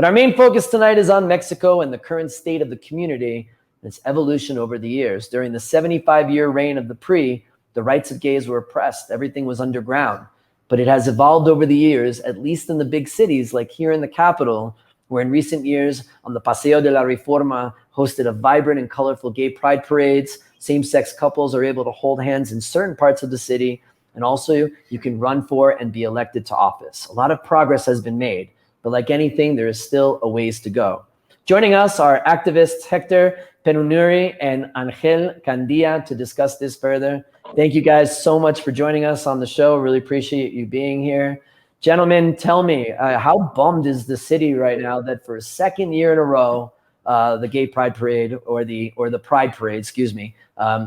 But our main focus tonight is on Mexico and the current state of the community and its evolution over the years. During the 75-year reign of the PRI, the rights of gays were oppressed. Everything was underground. But it has evolved over the years, at least in the big cities, like here in the capital, where in recent years, on the Paseo de la Reforma, hosted a vibrant and colorful gay pride parades. Same-sex couples are able to hold hands in certain parts of the city. And also, you can run for and be elected to office. A lot of progress has been made, but like anything, there is still a ways to go. Joining us are activists Hector Penunuri and Angel Candia to discuss this further. Thank you guys so much for joining us on the show. Really appreciate you being here. Gentlemen, tell me, how bummed is the city right now that for a second year in a row, the Gay Pride Parade or the Pride Parade, excuse me,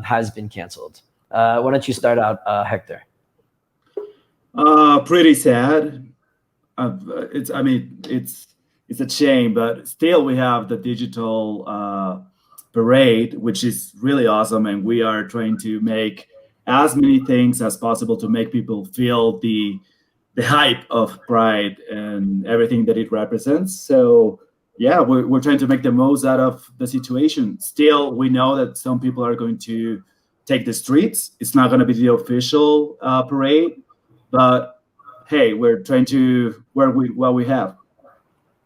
has been canceled? Why don't you start out, Hector? Pretty sad. It's a shame, but still we have the digital parade, which is really awesome, and we are trying to make as many things as possible to make people feel the hype of Pride and everything that it represents. So yeah, we're trying to make the most out of the situation. Still, we know that some people are going to take the streets. It's not going to be the official parade, but hey, we're trying to work with what we have.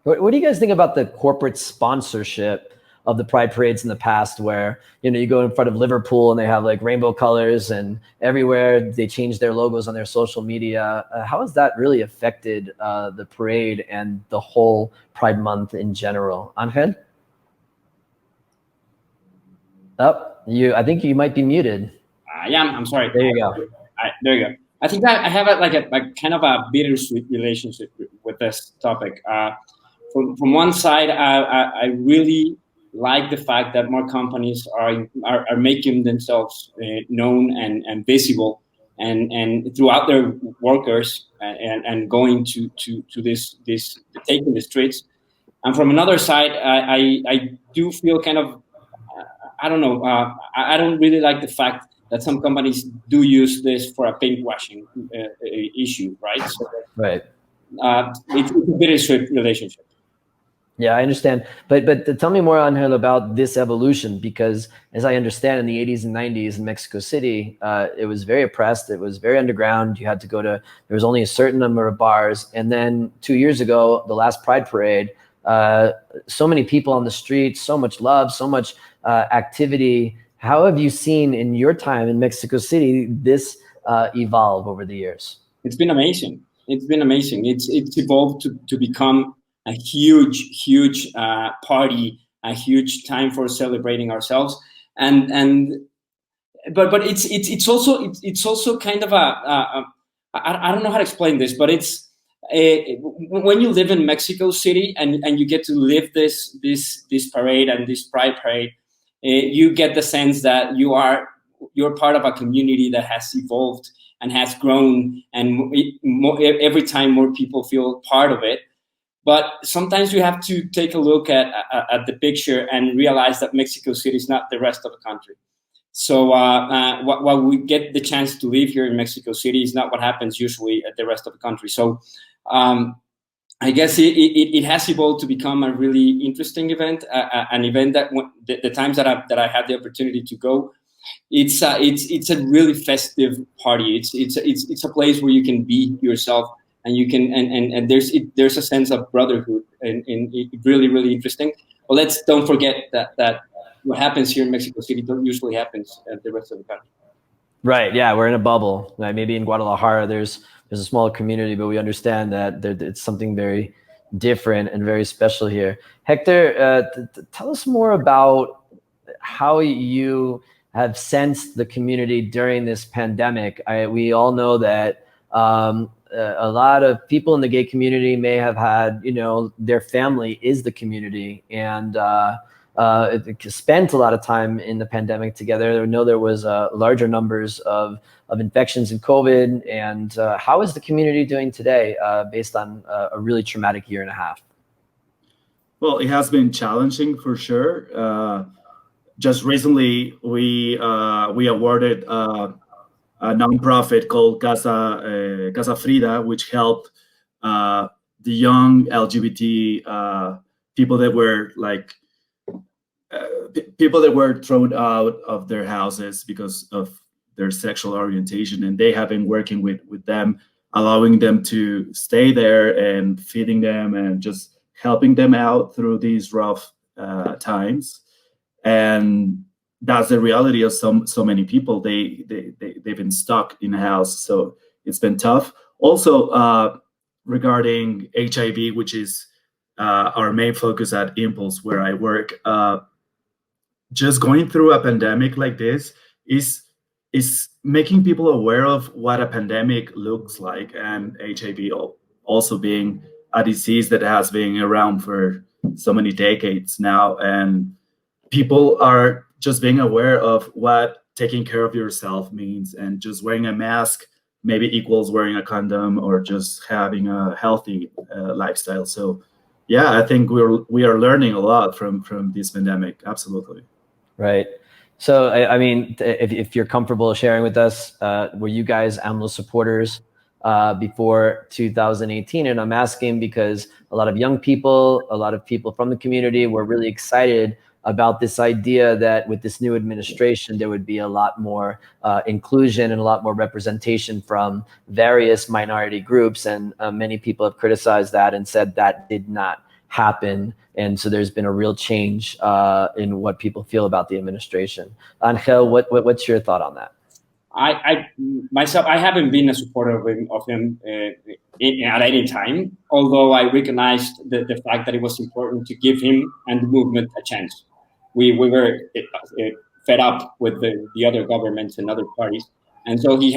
What do you guys think about the corporate sponsorship of the Pride parades in the past, where, you know, you go in front of Liverpool and they have like rainbow colors, and everywhere they change their logos on their social media? How has that really affected the parade and the whole Pride Month in general? Angel? I think you might be muted. Yeah, I'm sorry. There you go. There you go. I think that I have a kind of a bittersweet relationship with this topic. From one side, I really like the fact that more companies are making themselves known and visible, and throughout their workers, and going to this taking the streets. And from another side, I do feel kind of, I don't know, I don't really like the fact that some companies do use this for a pinkwashing issue, right? So, right. It's a bittersweet relationship. Yeah, I understand. But tell me more, Angel, about this evolution, because as I understand, in the 80s and 90s in Mexico City, it was very oppressed. It was very underground. You had to go to, there was only a certain number of bars. And then 2 years ago, the last Pride Parade, so many people on the streets, so much love, so much activity. How have you seen in your time in Mexico City this evolve over the years? It's been amazing. It's been amazing. It's evolved to become a huge party, a huge time for celebrating ourselves, but it's also kind of I don't know how to explain this, but it's when you live in Mexico City and you get to live this parade and this Pride Parade, you get the sense that you're part of a community that has evolved and has grown, and every time more people feel part of it. But sometimes you have to take a look at the picture and realize that Mexico City is not the rest of the country. So what we get the chance to live here in Mexico City is not what happens usually at the rest of the country. So I guess it has evolved to become a really interesting event, an event that the times that I had the opportunity to go, it's a really festive party. It's a place where you can be yourself. And you can, and there's a sense of brotherhood, and it really interesting. But don't forget that what happens here in Mexico City don't usually happens at the rest of the country. Right. Yeah, we're in a bubble. Right? Maybe in Guadalajara there's a small community, but we understand that it's something very different and very special here. Hector, tell us more about how you have sensed the community during this pandemic. We all know that a lot of people in the gay community may have had, their family is the community, and spent a lot of time in the pandemic together. I know there was larger numbers of infections in COVID. And how is the community doing today based on a really traumatic year and a half? Well, it has been challenging for sure. Just recently, we awarded a nonprofit called Casa Frida, which helped the young LGBT people that were like people that were thrown out of their houses because of their sexual orientation, and they have been working with them, allowing them to stay there and feeding them and just helping them out through these rough times. And that's the reality of so many people. They've been stuck in a house, so it's been tough. Also, regarding HIV, which is our main focus at Impulse, where I work, just going through a pandemic like this is making people aware of what a pandemic looks like, and HIV also being a disease that has been around for so many decades now, and people are just being aware of what taking care of yourself means, and just wearing a mask maybe equals wearing a condom, or just having a healthy lifestyle. So yeah, I think we are learning a lot from this pandemic. Absolutely. Right. So, I mean, if you're comfortable sharing with us, were you guys AMLO supporters before 2018? And I'm asking because a lot of young people, a lot of people from the community were really excited about this idea that with this new administration, there would be a lot more inclusion and a lot more representation from various minority groups. And many people have criticized that and said that did not happen. And so there's been a real change in what people feel about the administration. Angel, what's your thought on that? I myself, I haven't been a supporter of him at any time, although I recognized the fact that it was important to give him and the movement a chance. We were fed up with the other governments and other parties, and so we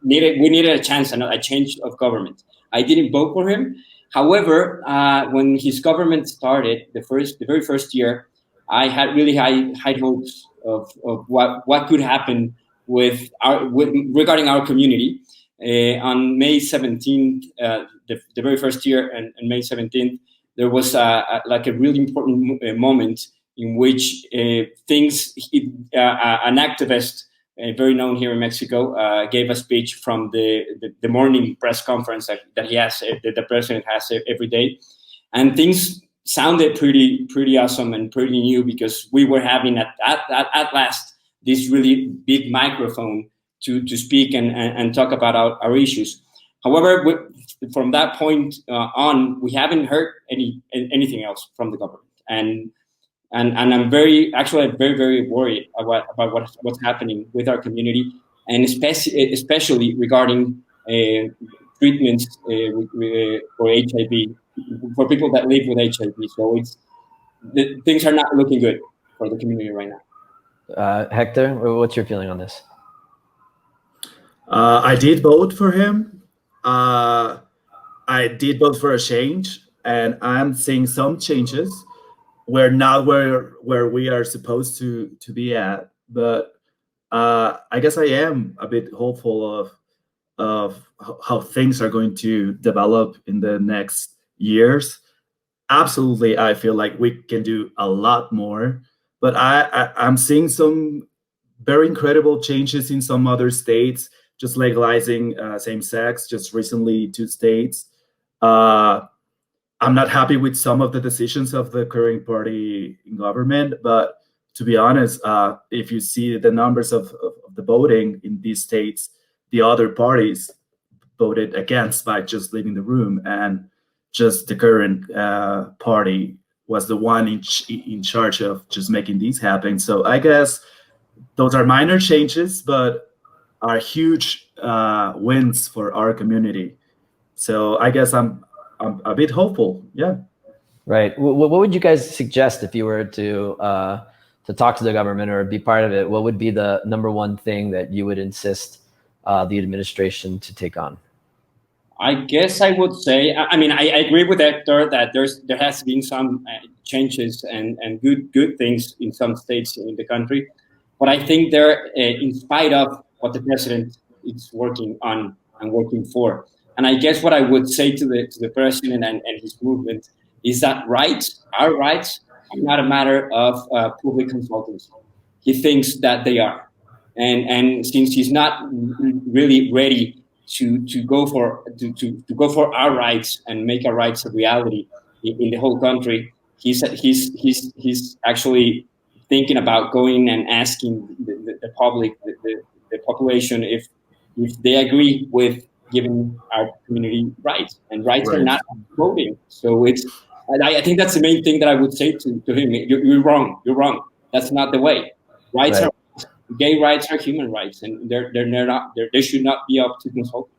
needed a chance and a change of government. I didn't vote for him. However, when his government started, the very first year, I had really high hopes of what could happen regarding our community. On May 17th, the very first year, and May 17th, there was like a really important moment in which an activist, very known here in Mexico, gave a speech from the morning press conference that he has, that the president has every day, and things sounded pretty awesome and pretty new, because we were having at last this really big microphone to speak and talk about our issues. However, from that point on, we haven't heard anything else from the government, and I'm very worried about what's happening with our community, and especially regarding treatments for HIV, for people that live with HIV. So things are not looking good for the community right now. Hector, what's your feeling on this? I did vote for him. I did vote for a change, and I'm seeing some changes. We're not where we are supposed to be at, but I guess I am a bit hopeful of how things are going to develop in the next years. Absolutely, I feel like we can do a lot more, but I'm seeing some very incredible changes in some other states, just legalizing same-sex just recently, 2 states. I'm not happy with some of the decisions of the current party in government, but to be honest, if you see the numbers of the voting in these states, the other parties voted against by just leaving the room, and just the current party was the one in charge of just making these happen. So I guess those are minor changes, but are huge wins for our community. So I guess I'm a bit hopeful. Yeah. Right. What would you guys suggest if you were to talk to the government or be part of it? What would be the number one thing that you would insist the administration to take on? I guess I would say, I mean, I agree with Hector that there has been some changes and good things in some states in the country, but I think they're in spite of what the president is working on and working for. And I guess what I would say to the president and his movement is that our rights are not a matter of public consultancy. He thinks that they are, and since he's not really ready to go for to go for our rights and make our rights a reality in the whole country. He's actually thinking about going and asking the public, the population, if they agree with giving our community rights, and rights are Right. not voting. So it's, and I think that's the main thing that I would say to him. You're wrong. You're wrong. That's not the way. Rights Right. are gay rights are human rights, and they're not they should not be up to consult.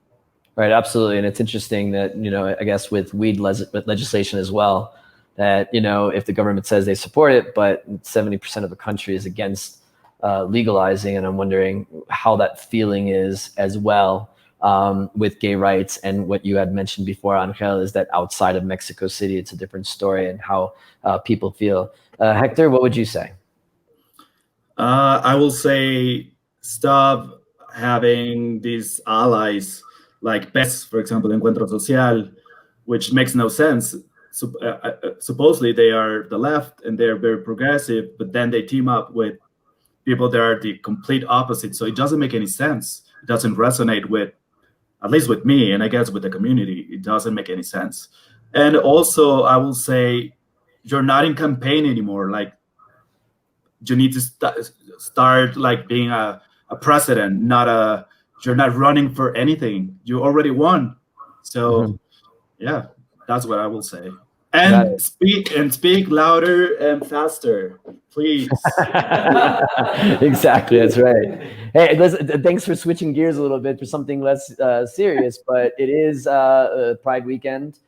Right, absolutely. And it's interesting that, I guess with weed legislation as well, that, if the government says they support it, but 70% of the country is against legalizing. And I'm wondering how that feeling is as well with gay rights. And what you had mentioned before, Angel, is that outside of Mexico City, it's a different story and how people feel. Hector, what would you say? I will say stop having these allies like PES, for example, Encuentro Social, which makes no sense. Supposedly they are the left and they're very progressive, but then they team up with people that are the complete opposite. So it doesn't make any sense. It doesn't resonate with, at least with me, and I guess with the community. It doesn't make any sense. And also, I will say, you're not in campaign anymore. Like, you need to start like being a president, you're not running for anything. You already won. So yeah, that's what I will say. And speak louder and faster, please. Exactly, that's right. Hey, listen, thanks for switching gears a little bit for something less serious, but it is Pride weekend.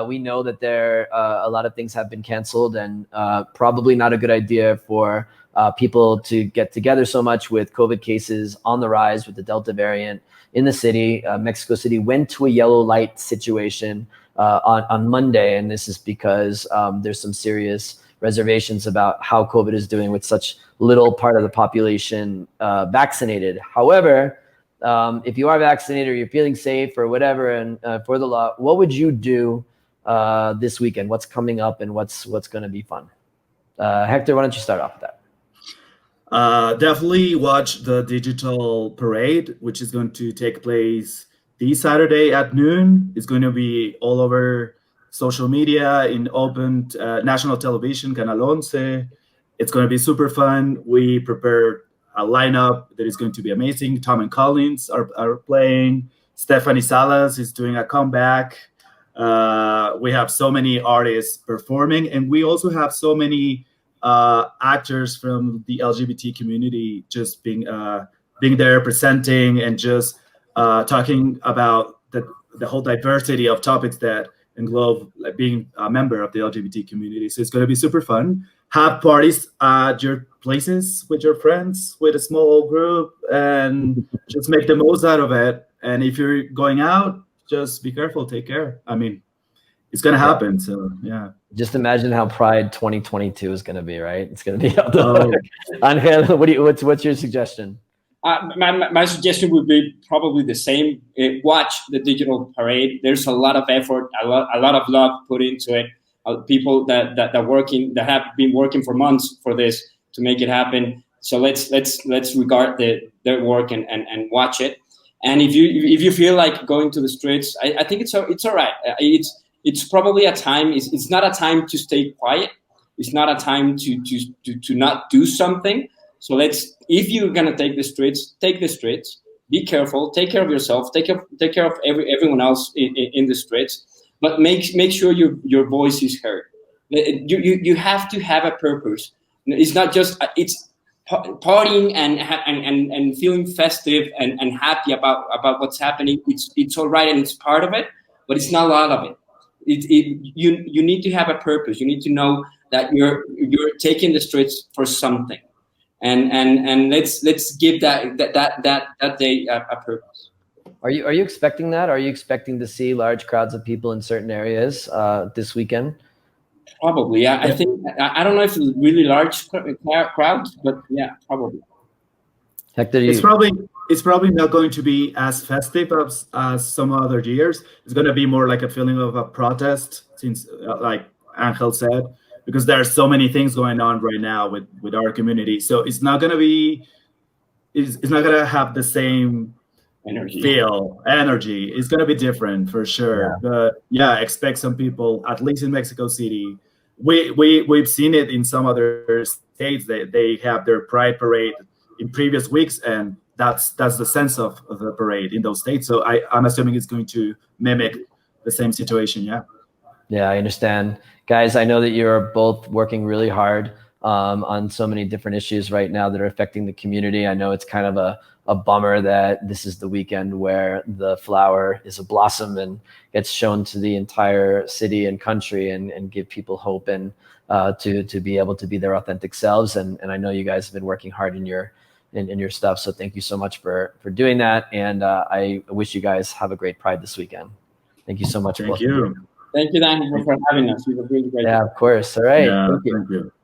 We know that a lot of things have been canceled, and probably not a good idea for people to get together so much with COVID cases on the rise with the Delta variant in the city. Mexico City went to a yellow light situation on Monday, and this is because there's some serious reservations about how COVID is doing with such little part of the population vaccinated. However, if you are vaccinated or you're feeling safe or whatever, and for the law, what would you do this weekend? What's coming up and what's going to be fun? Hector, why don't you start off with that? Definitely watch the digital parade, which is going to take place this Saturday at noon. It's going to be all over social media, in open national television, Canal 11. It's going to be super fun. We prepared a lineup that is going to be amazing. Tom and Collins are playing. Stephanie Salas is doing a comeback. We have so many artists performing, and we also have so many actors from the LGBT community just being there, presenting, and just talking about the whole diversity of topics that englobe like being a member of the LGBT community. So it's going to be super fun. Have parties at your places with your friends, with a small group, and just make the most out of it. And if you're going out, just be careful, take care. I mean, it's going to happen. So yeah. Just imagine how Pride 2022 is going to be, right? It's going to be out there. Angel, what's your suggestion? My suggestion would be probably the same. Watch the digital parade. There's a lot of effort, a lot of love put into it. People that have been working for months for this to make it happen. So let's regard their work and watch it. And if you feel like going to the streets, I think it's all right. It's probably a time. It's not a time to stay quiet. It's not a time to not do something. So if you're gonna take the streets, take the streets. Be careful. Take care of yourself. Take care of everyone else in the streets. But make sure your voice is heard. You have to have a purpose. It's not just it's partying and feeling festive and happy about what's happening. It's all right and it's part of it, but it's not a lot of it. You need to have a purpose. You need to know that you're taking the streets for something. And let's give that day a purpose. Are you expecting that? Are you expecting to see large crowds of people in certain areas this weekend? Probably, yeah. I think I don't know if it's really large crowds, but yeah, probably. Hector, it's probably not going to be as festive as some other years. It's going to be more like a feeling of a protest, since like Angel said, because there are so many things going on right now with our community. So it's not going to have the same energy. feel energy is going to be different for sure. But yeah, expect some people, at least in Mexico City. We've seen it in some other states. They have their Pride parade in previous weeks, and that's the sense of the parade in those states. So I'm assuming it's going to mimic the same situation. Yeah. Yeah, I understand. Guys, I know that you're both working really hard on so many different issues right now that are affecting the community. I know it's kind of a bummer that this is the weekend where the flower is a blossom and gets shown to the entire city and country and give people hope and to be able to be their authentic selves. And I know you guys have been working hard in your stuff. So thank you so much for doing that. And I wish you guys have a great Pride this weekend. Thank you so much. Thank you. Thank you, Dan, for having us. It was really great. Yeah, of course. All right. Yeah, Thank you. thank you.